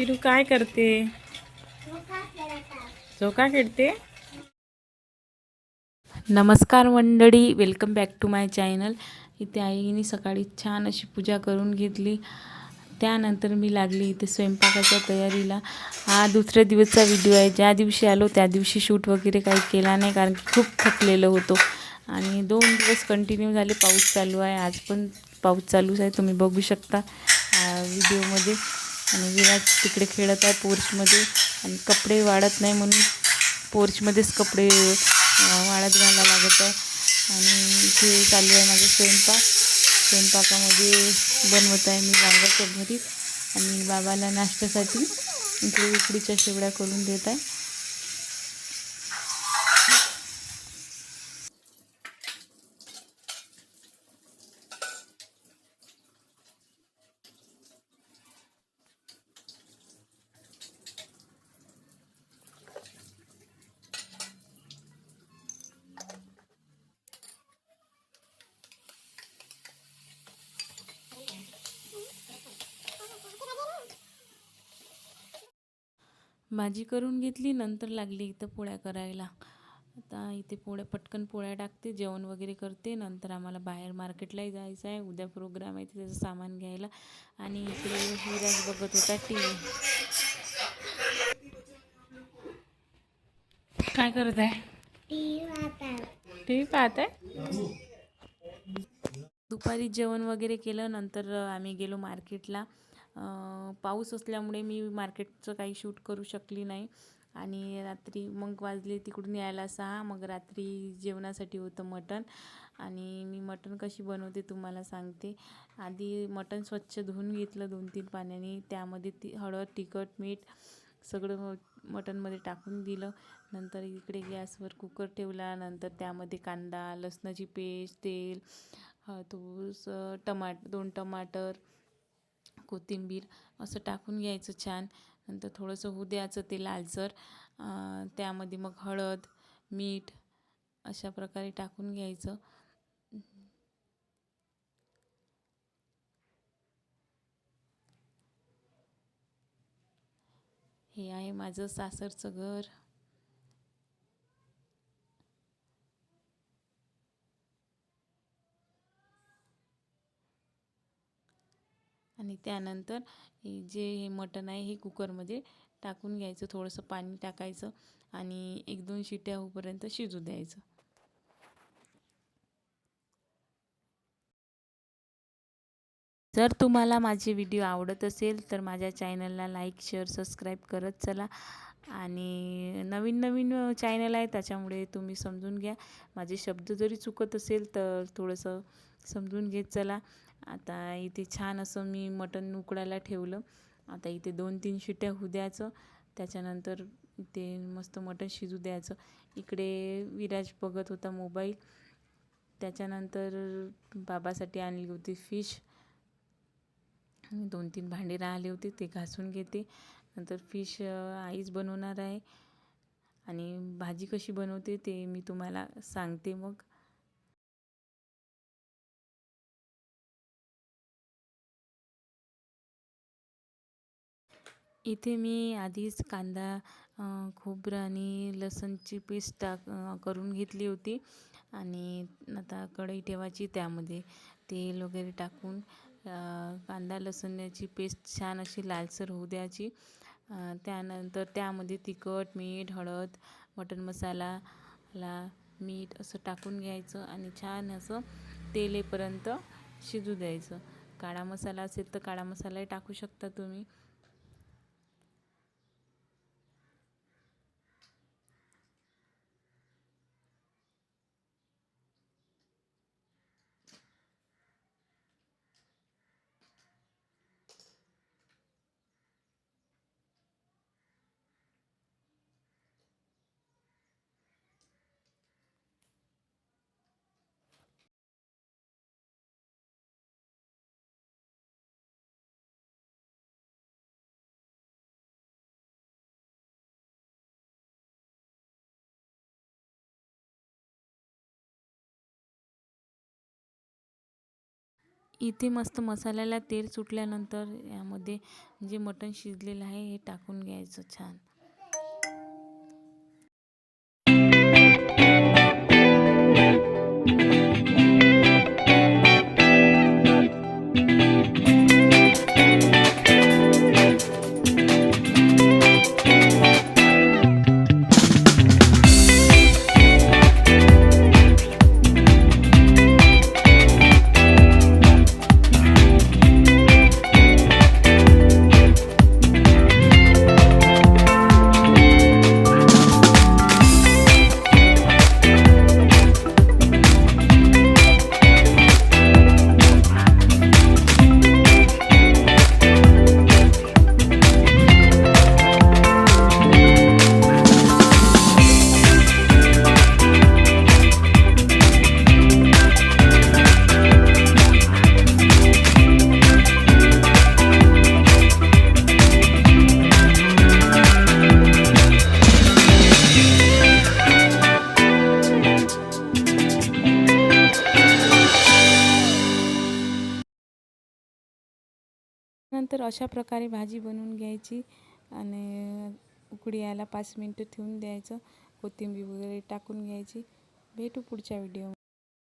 फिरू काय करते? झोका खेळते. नमस्कार मंडळी, welcome back to my channel. इथे आईने सकाळी छान अशी पूजा करून घेतली. त्यानंतर मी लागली इथे स्वयंपाकाच्या तयारीला. हा दुसऱ्या दिवसचा व्हिडिओ आहे. ज्या दिवशी आलो त्या दिवशी शूट वगैरे काही केला नाही, कारण की खूप थकलेलं होतो. आणि 2 दिवस कंटिन्यू झाले पाऊस चालू आहे. आज पण पाऊस चालूच आहे, तुम्ही बघू शकता व्हिडिओमध्ये. आणि विराज तिकडे खेळत आहे पोर्चमध्ये. आणि कपडे वाळत नाही म्हणून पोर्चमध्येच कपडे वाळत घालायला लागत आहे. आणि इथे चालू आहे माझा स्वयंपाक. स्वयंपाकामध्ये बनवत आहे मी वांग्याचं भरीत आणि बाबाला नाश्त्यासाठी इकडे उकडीच्या शेवड्या करून देत आहे. भाजी करून घेतली, नंतर लागली इथं पोळ्या करायला. आता इथे पटकन पोळ्या टाकते, जेवण वगैरे करते. नंतर आम्हाला बाहेर मार्केटलाही जायचं आहे. उद्या प्रोग्राम आहे त्याचं सामान घ्यायला. आणि इकडे विराज बघत होता TV. काय करत आहे? TV पाहत आहे. दुपारी जेवण वगैरे केलं, नंतर आम्ही गेलो मार्केटला. पाऊस असल्यामुळे मी मार्केटचं काही शूट करू शकली नाही. आणि रात्री मग वाजले तिकडून यायला 6. मग रात्री जेवणासाठी होतं मटण. आणि मी मटण कशी बनवते तुम्हाला सांगते. आधी मटण स्वच्छ धुवून घेतलं 2-3 पाण्याने. त्यामध्ये हळद, तिखट, मीठ सगळं मटणमध्ये टाकून दिलं. नंतर इकडे गॅसवर कुकर ठेवला. नंतर त्यामध्ये कांदा, लसणाची पेस्ट, तेल, तूस, 2 टमाटर, कोथिंबीर असं टाकून घ्यायचं छान. नंतर थोडंसं होऊ द्यायचं ते लालसर. त्यामध्ये मग हळद, मीठ अशा प्रकारे टाकून घ्यायचं. हे आहे माझं सासरचं घर. आणि त्यानंतर हे मटण आहे हे कुकरमध्ये टाकून घ्यायचं. थोडंसं पाणी टाकायचं आणि 1-2 शिट्या होईपर्यंत शिजू द्यायचं. जर तुम्हाला माझे व्हिडिओ आवडत असेल तर माझ्या चॅनलला लाईक, शेअर, सबस्क्राईब करत चला. आणि नवीन चॅनल आहे त्याच्यामुळे तुम्ही समजून घ्या. माझे शब्द जरी चुकत असेल तर थोडंसं समजून घेत चला. आता इथे छान असं मी मटण उकडायला ठेवलं. आता इथे 2-3 शिट्या होऊ द्यायचं. त्याच्यानंतर इथे मस्त मटण शिजू द्यायचं. इकडे विराज बघत होता मोबाईल. त्याच्यानंतर बाबासाठी आणली होती फिश. 2-3 भांडे राहिले होते ते घासून घेते. नंतर फिश आईच बनवणार आहे. आणि भाजी कशी बनवते ते मी तुम्हाला सांगते मग. इथे मी आधीच कांदा, खोबरं आणि लसूणची पेस्ट करून घेतली होती. आणि आता कढई ठेवायची, त्यामध्ये तेल वगैरे टाकून कांदा लसूणाची पेस्ट छान अशी लालसर होऊ द्यायची. त्यानंतर त्यामध्ये तिखट, मीठ, हळद, मटण मसाला, मीठ असं टाकून घ्यायचं आणि छान असं तेल येईपर्यंत शिजू द्यायचं. काळा मसाला असेल तर काळा मसालाही टाकू शकता तुम्ही. इथे मस्त मसाल्याला तेल सुटल्यानंतर यामध्ये जे मटण शिजलेलं आहे हे टाकून घ्यायचं छान. नंतर अशा प्रकारे भाजी बनवून घ्यायची आणि उकळी यायला 5 मिनिटं ठेवून द्यायचं. कोथिंबीर वगैरे टाकून घ्यायची. भेटू पुढच्या व्हिडिओ.